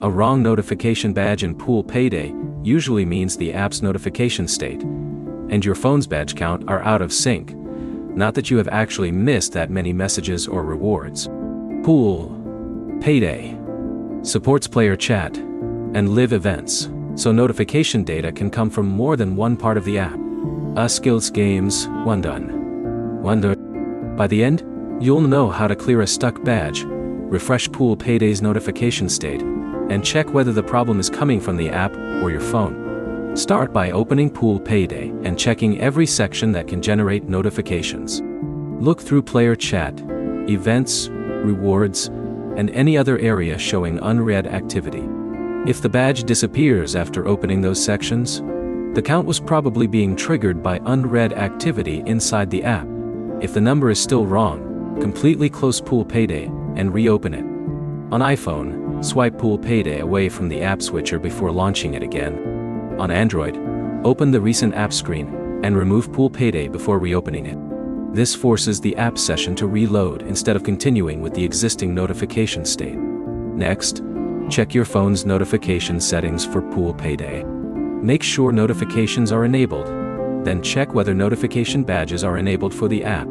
A wrong notification badge in Pool Payday usually means the app's notification state and your phone's badge count are out of sync, not that you have actually missed that many messages or rewards. Pool Payday supports player chat and live events, so notification data can come from more than one part of the app. Skills games, one done. By the end, you'll know how to clear a stuck badge, refresh Pool Payday's notification state, and check whether the problem is coming from the app or your phone. Start by opening Pool Payday and checking every section that can generate notifications. Look through player chat, events, rewards, and any other area showing unread activity. If the badge disappears after opening those sections, the count was probably being triggered by unread activity inside the app. If the number is still wrong, completely close Pool Payday and reopen it. On iPhone, swipe Pool Payday away from the app switcher before launching it again. On Android, open the recent app screen and remove Pool Payday before reopening it. This forces the app session to reload instead of continuing with the existing notification state. Next, check your phone's notification settings for Pool Payday. Make sure notifications are enabled, then check whether notification badges are enabled for the app.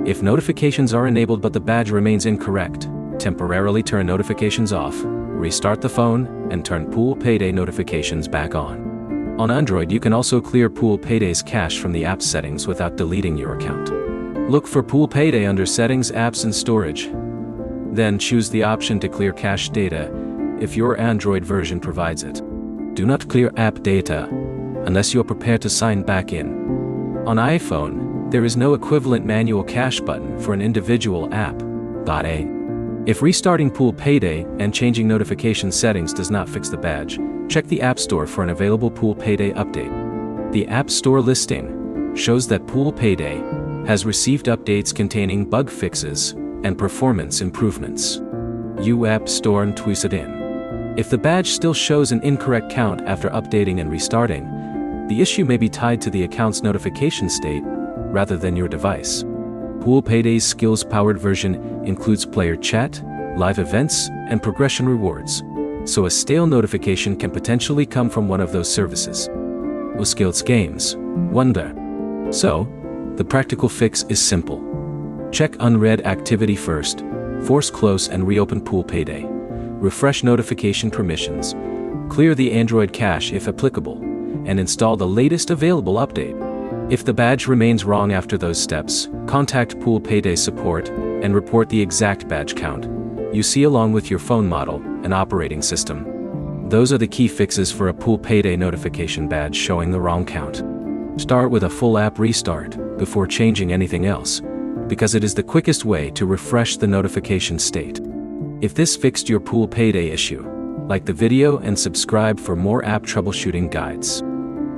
If notifications are enabled but the badge remains incorrect, temporarily turn notifications off, restart the phone, and turn Pool Payday notifications back on. On Android, you can also clear Pool Payday's cache from the app settings without deleting your account. Look for Pool Payday under Settings, Apps and Storage. Then choose the option to clear cache data if your Android version provides it. Do not clear app data unless you are prepared to sign back in. On iPhone, there is no equivalent manual cache button for an individual app. If restarting Pool Payday and changing notification settings does not fix the badge, check the App Store for an available Pool Payday update. The App Store listing shows that Pool Payday has received updates containing bug fixes and performance improvements. App Store and tweet it in. If the badge still shows an incorrect count after updating and restarting, the issue may be tied to the account's notification state rather than your device. Pool Payday's skills-powered version includes player chat, live events, and progression rewards, so a stale notification can potentially come from one of those services. Skills games, wonder. So, the practical fix is simple. Check unread activity first, force close and reopen Pool Payday. Refresh notification permissions, clear the Android cache if applicable, and install the latest available update. If the badge remains wrong after those steps, contact Pool Payday support and report the exact badge count you see along with your phone model and operating system. Those are the key fixes for a Pool Payday notification badge showing the wrong count. Start with a full app restart before changing anything else, because it is the quickest way to refresh the notification state. If this fixed your Pool Payday issue, like the video and subscribe for more app troubleshooting guides.